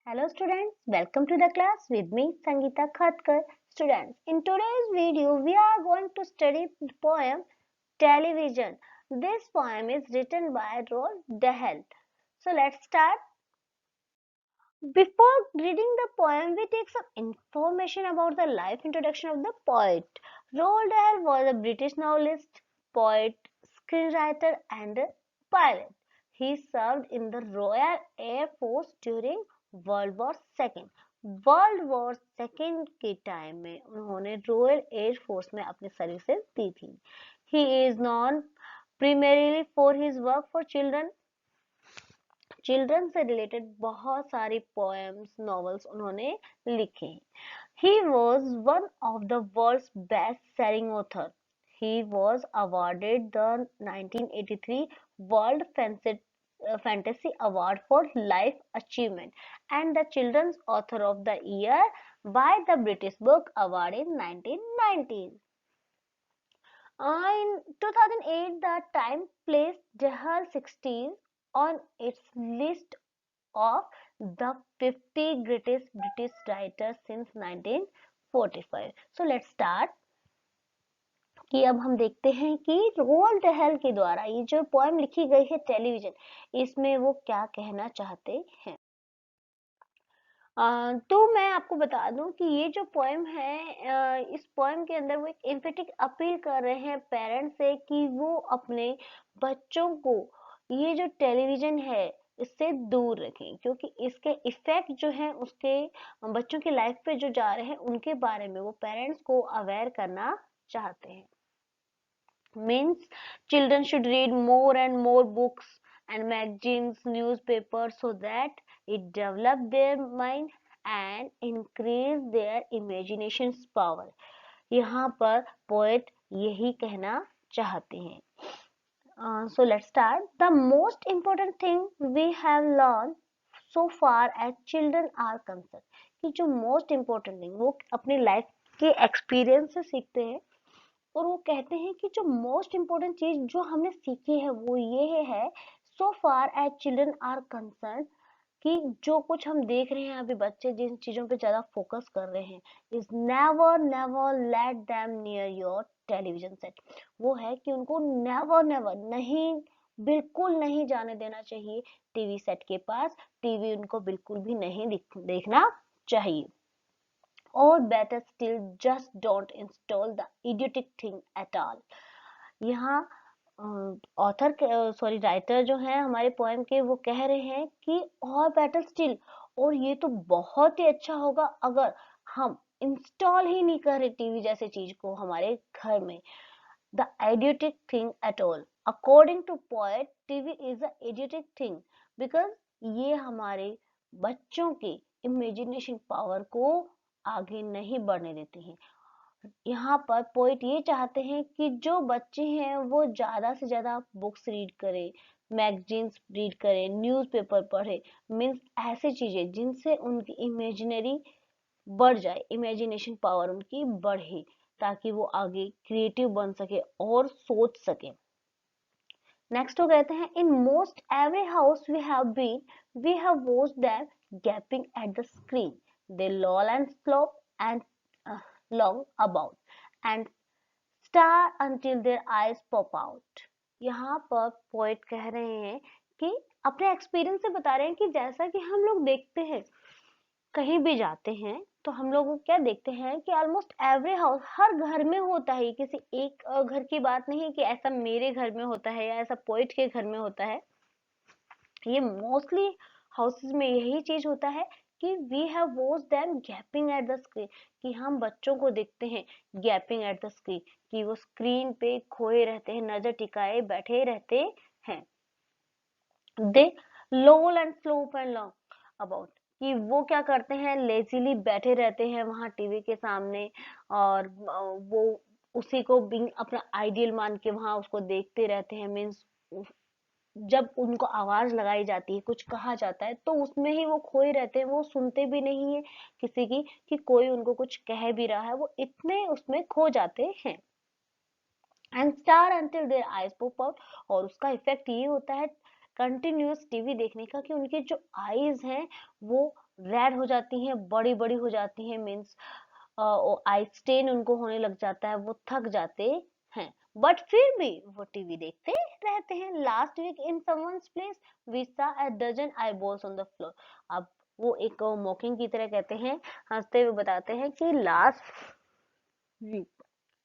Hello students, welcome to the class with me Sangeeta Khatkar. Students, in today's video we are going to study the poem Television. This poem is written by Roald Dahl. So let's start. Before reading the poem, we take some information about the life introduction of the poet. Roald Dahl was a British novelist, poet, screenwriter and pilot. He served in the Royal Air Force during world war second world war second के time में उन्होंने royal air force में अपनी services दी थी. He is known primarily for his work for children से related बहुत सारी पोएम्स नॉवेल्स उन्होंने लिखे. He was one of the world's best selling author. He was awarded the 1983 world Fantasy Award for Life Achievement and the Children's Author of the Year by the British Book Award in 1919. In 2008, the Time placed Dahl 60s on its list of the 50 greatest British writers since 1945. So let's start. कि अब हम देखते हैं कि rolled Dahl के द्वारा ये जो पोएम लिखी गई है टेलीविजन, इसमें वो क्या कहना चाहते हैं. तो मैं आपको बता दूं कि ये जो पोएम है, इस पोएम के अंदर वो एक एम्फेटिक अपील कर रहे हैं पेरेंट्स से कि वो अपने बच्चों को ये जो टेलीविजन है इससे दूर रखें, क्योंकि इसके इफेक्ट जो है उसके बच्चों की लाइफ पे जो जा रहे हैं उनके बारे में वो पेरेंट्स को अवेयर करना चाहते हैं. Means children should read more and more books and magazines, newspapers so that it develop their mind and increase their imagination's power. यहाँ पर poet यही कहना चाहते हैं. So let's start. The most important thing we have learned so far as children are concerned, कि जो most important thing वो अपनी life के experience से सीखते हैं और वो कहते हैं कि जो मोस्ट इम्पोर्टेंट चीज जो हमने सीखी है वो ये है so far as children are concerned, कि जो कुछ हम देख रहे हैं अभी बच्चे जिन चीजों पे ज्यादा फोकस कर रहे हैं is never never let them near your television set. वो है कि उनको नेवर नेवर नहीं, बिल्कुल नहीं जाने देना चाहिए टीवी सेट के पास. टीवी उनको बिल्कुल भी नहीं देखना चाहिए. Or better still, just don't install the idiotic thing at all. यहाँ ऑथर सॉरी राइटर जो है हमारे पोएम के वो कह रहे हैं कि और बेटर स्टिल, और ये तो बहुत ही अच्छा होगा अगर हम इंस्टॉल ही नहीं करें टीवी जैसे चीज को हमारे घर में. The idiotic thing at all. According to poet, TV is a idiotic thing because ये हमारे बच्चों के इमेजिनेशन पावर को आगे नहीं बढ़ने देते हैं. यहाँ पर पोइट ये चाहते हैं कि जो बच्चे हैं वो ज्यादा से ज्यादा बुक्स रीड करें, मैगजीन्स रीड करें, न्यूज़पेपर पढ़े. मीन्स ऐसी चीजें जिनसे उनकी इमेजिनरी बढ़ जाए, इमेजिनेशन पावर उनकी बढ़े, ताकि वो आगे क्रिएटिव बन सके और सोच सके. नेक्स्ट वो कहते हैं in most every house we have watched them gaping at the screen. They loll and slop and long about and stare until their eyes pop out. यहाँ पर पोएट कह रहे हैं कि अपने एक्सपीरियंस से बता रहे हैं कि जैसा कि हम लोग देखते हैं कहीं भी जाते हैं तो हम लोग क्या देखते हैं कि ऑलमोस्ट एवरी हाउस, हर घर में होता है. किसी एक घर की बात नहीं कि ऐसा मेरे घर में होता है या ऐसा पोएट के घर में होता है. ये मोस्टली हाउसेस में यही चीज होता है कि we have watched them gaping at the screen, कि हम बच्चों को देखते हैं गैपिंग एट द स्क्रीन, कि वो स्क्रीन पे खोए रहते हैं, नजर टिकाए बैठे रहते हैं. They loll and slop and long about, कि वो क्या करते हैं लेजीली बैठे रहते हैं वहां टीवी के सामने और वो उसी को अपना आइडियल मान के वहां उसको देखते रहते हैं. मीन्स जब उनको आवाज लगाई जाती है, कुछ कहा जाता है तो उसमें ही वो खोए रहते हैं. वो सुनते भी नहीं है किसी की कि कोई उनको कुछ कह भी रहा है, वो इतने उसमें खो जाते हैं. And star until their eyes pop out, और उसका इफेक्ट ये होता है कंटिन्यूअस टीवी देखने का कि उनके जो आईज हैं वो रेड हो जाती हैं, बड़ी बड़ी हो जाती हैं, मीन्स आई स्टेन उनको होने लग जाता है, वो थक जाते हैं, बट फिर भी वो टीवी देखते रहते हैं। Last week in someone's place we saw a dozen eyeballs on the floor. अब वो एक मॉकिंग की तरह कहते हैं, हंसते हुए बताते हैं कि लास्ट वीक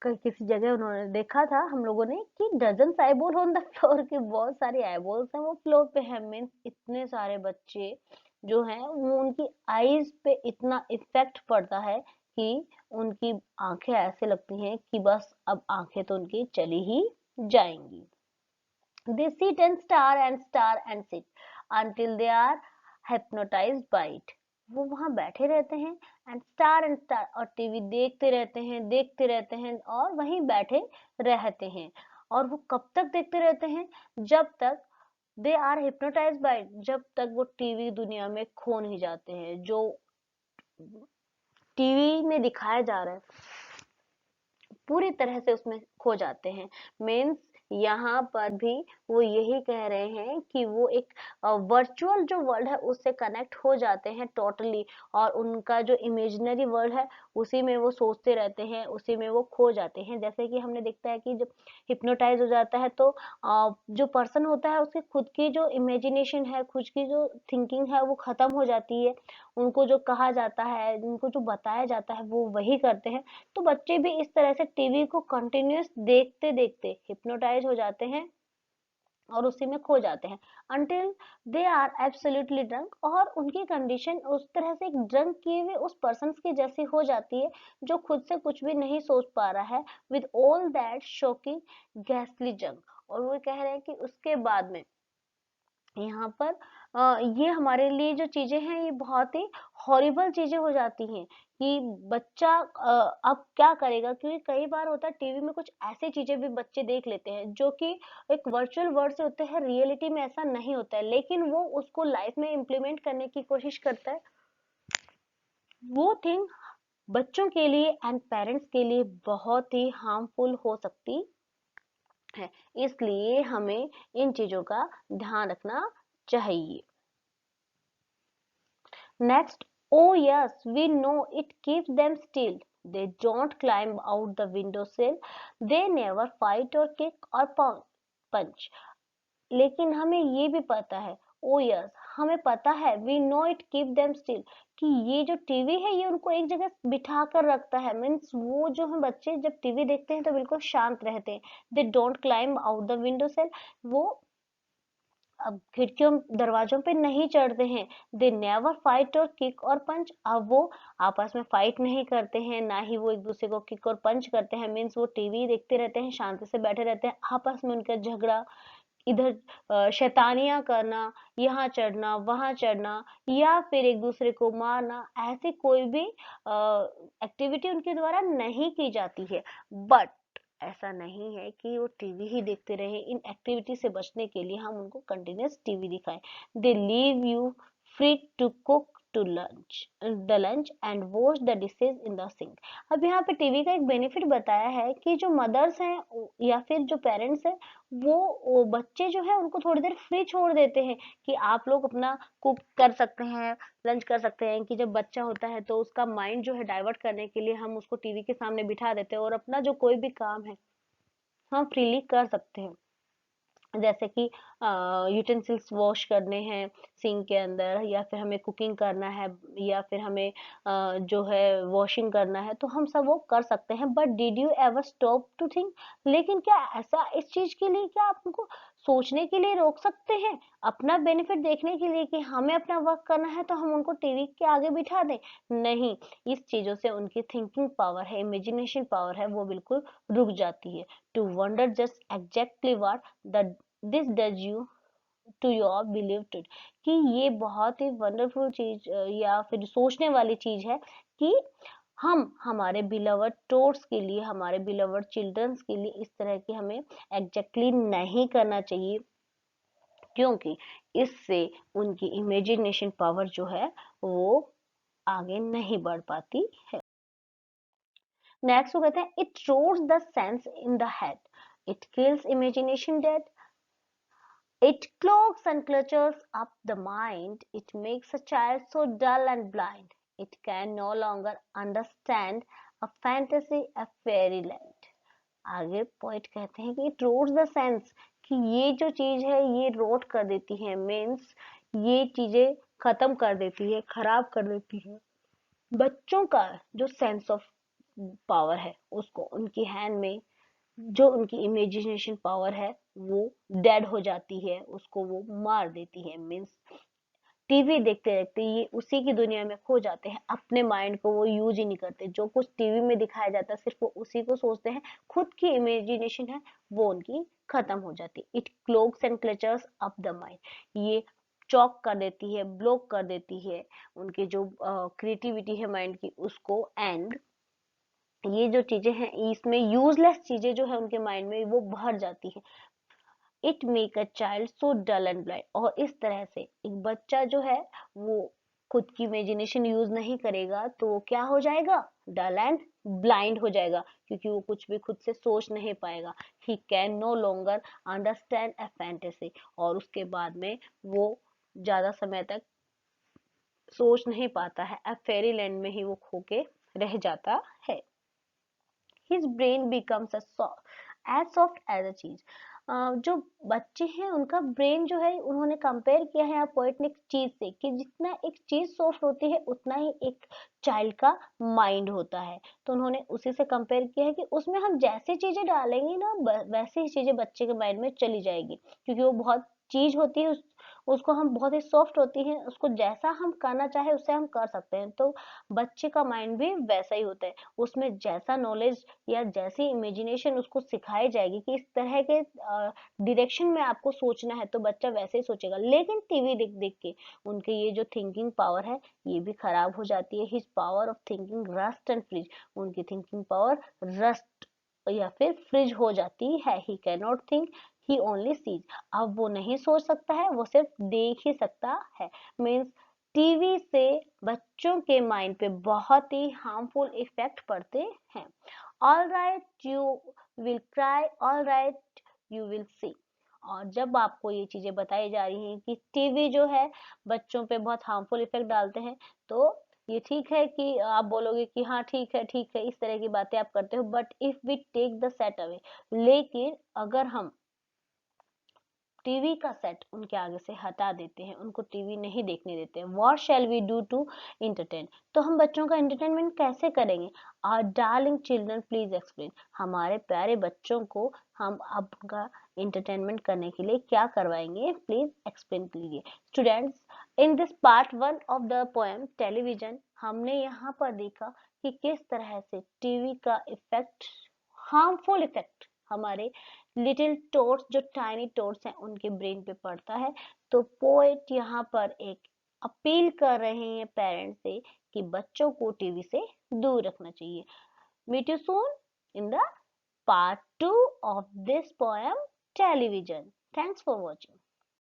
कहीं किसी जगह उन्होंने देखा था हम लोगों ने कि dozen eyeball on the floor के, बहुत सारे आईबॉल्स हैं वो फ्लोर पे है, मीन्स इतने सारे बच्चे जो हैं वो उनकी आईज पे इतना इफेक्ट पड़ता है कि उनकी आंखें ऐसे लगती हैं कि बस अब आंखें तो उनकी चली ही जाएंगी। They sit and stare and sit until they are hypnotized by it. वो वहां बैठे रहते हैं एंड स्टार और टीवी देखते रहते हैं और वहीं बैठे रहते हैं। और वो कब तक देखते रहते हैं? जब तक दे आर हिप्नोटाइज बाय, जब तक वो टीवी दुनिया में खो नहीं जाते हैं। जो टीवी में दिखाया जा रहा है पूरी तरह से उसमें खो जाते हैं। मीन्स यहाँ पर भी वो यही कह रहे हैं कि वो एक वर्चुअल जो वर्ल्ड है उससे कनेक्ट हो जाते हैं टोटली, और उनका जो इमेजिनरी वर्ल्ड है उसी में वो सोचते रहते हैं, उसी में वो खो जाते हैं। जैसे कि हमने देखता है कि जब हिप्नोटाइज हो जाता है तो जो पर्सन होता है उसकी खुद की जो इमेजिनेशन है, खुद की जो थिंकिंग है वो खत्म हो जाती है। उनको जो कहा जाता है, उनको जो बताया जाता है वो वही करते हैं। तो बच्चे भी इस तरह से टीवी को कंटिन्यूअस देखते देखते हिप्नोटाइज हो जाते हैं और उसी में खो जाते हैं until they are absolutely drunk, और उनकी कंडीशन उस तरह से एक ड्रंक किए हुए उस पर्सन की जैसी हो जाती है जो खुद से कुछ भी नहीं सोच पा रहा है, with all that shocking गैसली junk. और वो कह रहे हैं कि उसके बाद में यहाँ पर ये हमारे लिए जो चीजें हैं ये बहुत ही हॉरिबल चीजें हो जाती हैं कि बच्चा अब क्या करेगा, क्योंकि कई बार होता है टीवी में कुछ ऐसी चीजें भी बच्चे देख लेते हैं जो कि एक वर्चुअल वर्ल्ड से होते हैं, रियलिटी में ऐसा नहीं होता है, लेकिन वो उसको लाइफ में इम्प्लीमेंट करने की कोशिश करता है। वो थिंग बच्चों के लिए एंड पेरेंट्स के लिए बहुत ही हार्मफुल हो सकती है, इसलिए हमें इन चीजों का ध्यान रखना चाहिए। Next, oh yes, we know it keeps them still. They don't climb out the windowsill. They never fight or kick or punch. लेकिन हमें ये भी पता है, ओ यस, हमें पता है, we know it keep them still, कि ये जो टीवी है ये उनको एक जगह बिठा कर रखता है। मीन्स वो जो है बच्चे जब टीवी देखते हैं तो बिल्कुल शांत रहते हैं। They don't climb out the window sill, वो अब खिड़कियों दरवाजों पे नहीं चढ़ते हैं। दे नेवर फाइट और किक और पंच, अब वो आपस में फाइट नहीं करते हैं, ना ही वो एक दूसरे को किक और पंच करते हैं। मीन्स वो टीवी देखते रहते हैं, शांति से बैठे रहते हैं, आपस में उनका झगड़ा, इधर शैतानियां करना, यहाँ चढ़ना वहां चढ़ना, या फिर एक दूसरे को मारना, ऐसी कोई भी एक्टिविटी उनके द्वारा नहीं की जाती है। बट ऐसा नहीं है कि वो टीवी ही देखते रहे। इन एक्टिविटी से बचने के लिए हम उनको कंटिन्यूअस टीवी दिखाएं। They leave you free to cook to lunch and wash the dishes in the sink. अब यहाँ पे टीवी का एक बेनिफिट बताया है कि जो मदर्स हैं या फिर जो पेरेंट्स हैं वो बच्चे जो है उनको थोड़ी देर फ्री छोड़ देते हैं कि आप लोग अपना कुक कर सकते हैं, लंच कर सकते हैं। कि जब बच्चा होता है तो उसका माइंड जो है डाइवर्ट करने के लिए हम उसको टीवी के सामने बिठा देते हैं और अपना जो कोई भी काम है हम फ्रीली कर सकते हैं। जैसे कि यूटेंसिल्स वॉश करने हैं सिंक के अंदर, या फिर हमें कुकिंग करना है, या फिर हमें जो है वॉशिंग करना है, तो हम सब वो कर सकते हैं। But did you ever stop to think, लेकिन क्या ऐसा इस चीज के लिए क्या आप उनको सोचने के लिए रोक सकते हैं, अपना बेनिफिट देखने के लिए कि हमें अपना वर्क करना है तो हम उनको टीवी के आगे बिठा दें? नहीं, इस चीजों से उनकी थिंकिंग पावर है, इमेजिनेशन पावर है, वो बिल्कुल रुक जाती है। To wonder just exactly what the this does you to your believe to, कि ये बहुत ही वंडरफुल चीज या फिर सोचने वाली चीज है कि हम हमारे बिलवर्ड टोर्स के लिए, हमारे बिलवर्ड चिल्ड्रंस के लिए इस तरह की हमें एग्जैक्टली नहीं करना चाहिए, क्योंकि इससे उनकी इमेजिनेशन पावर जो है वो आगे नहीं बढ़ पाती है। नेक्स्ट वो कहते हैं it rots the sense in the head, it kills imagination dead. It clogs and clutters up the mind. It makes a child so dull and blind. It can no longer understand a fantasy, a fairyland. आगे poet कहते हैं कि it rots the sense, कि ये जो चीज है ये रोड कर देती है, मीन्स ये चीजें खत्म कर देती है, खराब कर देती है बच्चों का जो सेंस ऑफ पावर है उसको, उनकी हैंड में जो उनकी इमेजिनेशन पावर है वो डेड हो जाती है, उसको वो मार देती है। मीन्स टीवी देखते देखते ये उसी की दुनिया में खो जाते हैं, अपने माइंड को वो यूज ही नहीं करते, जो कुछ टीवी में दिखाया जाता है सिर्फ वो उसी को सोचते हैं, खुद की इमेजिनेशन है वो उनकी खत्म हो जाती है। It clocks and clutchers up the mind, ये चॉक कर देती है, ब्लॉक कर देती है उनकी जो क्रिएटिविटी है माइंड की उसको। एंड ये जो चीजें हैं इसमें यूजलेस चीजें जो है उनके माइंड में वो भर जाती है। It make a child so dull and blind, और इस तरह से एक बच्चा जो है वो खुद की इमेजिनेशन यूज नहीं करेगा तो वो क्या हो जाएगा, डल एंड ब्लाइंड हो जाएगा, क्योंकि वो कुछ भी खुद से सोच नहीं पाएगा। He can no longer understand a fantasy, और उसके बाद में वो ज्यादा समय तक सोच नहीं पाता है, अब फेरी लैंड में ही वो खो के रह जाता है। His brain becomes as soft as a cheese. जो बच्चे हैं उनका ब्रेन जो है उन्होंने कंपेयर किया है पोएट ने एक चीज से, कि जितना एक चीज सॉफ्ट होती है उतना ही एक चाइल्ड का माइंड होता है। तो उन्होंने उसी से कंपेयर किया है कि उसमें हम जैसी चीजें डालेंगे ना वैसी ही चीजें बच्चे के माइंड में चली जाएगी, क्योंकि वो बहुत चीज होती है उसको हम बहुत ही सॉफ्ट होती है, उसको जैसा हम करना चाहे उससे हम कर सकते हैं। तो बच्चे का माइंड भी वैसा ही होता है, उसमें जैसा नॉलेज या जैसी इमेजिनेशन उसको सिखाई जाएगी कि इस तरह के डायरेक्शन में आपको सोचना है तो बच्चा वैसे ही सोचेगा। लेकिन टीवी देख देख के उनके ये जो थिंकिंग पावर है ये भी खराब हो जाती है। His power of thinking rust and freeze, उनकी थिंकिंग पावर रस्ट या फिर फ्रिज हो जाती है। He can not think, he only sees, अब वो नहीं सोच सकता है, वो सिर्फ देख ही सकता है। मीन्स टीवी से बच्चों के माइंड पे बहुत ही हार्मफुल इफेक्ट पड़ते हैं। All right you will cry, all right you will see. और जब आपको ये चीजें बताई जा रही हैं कि टीवी जो है बच्चों पे बहुत हार्मफुल इफेक्ट डालते हैं, तो ये ठीक है कि आप बोलोगे कि हाँ ठीक है, इस तरह की बातें आप करते हो, but if we take the set away, लेकिन अगर हम टीवी का सेट उनके आगे से हटा देते हैं, उनको टीवी नहीं देखने देते हैं, what shall we do to entertain, तो हम बच्चों का एंटरटेनमेंट कैसे करेंगे। Our darling children please explain, हमारे प्यारे बच्चों को हम आपका एंटरटेनमेंट करने के लिए क्या करवाएंगे, प्लीज एक्सप्लेन कीजिए। Students, in this part 1 of the poem television, हमने यहाँ पर देखा कि किस तरह से टीवी का इफेक्ट, हार्मफुल इफेक्ट हमारे लिटिल टोट्स, जो टाइनी टोट्स हैं उनके ब्रेन पे पड़ता है। तो पोएट यहाँ पर एक अपील कर रहे हैं पेरेंट्स से कि बच्चों को टीवी से दूर रखना चाहिए। Meet you soon in the part 2 of this poem television. Thanks for watching.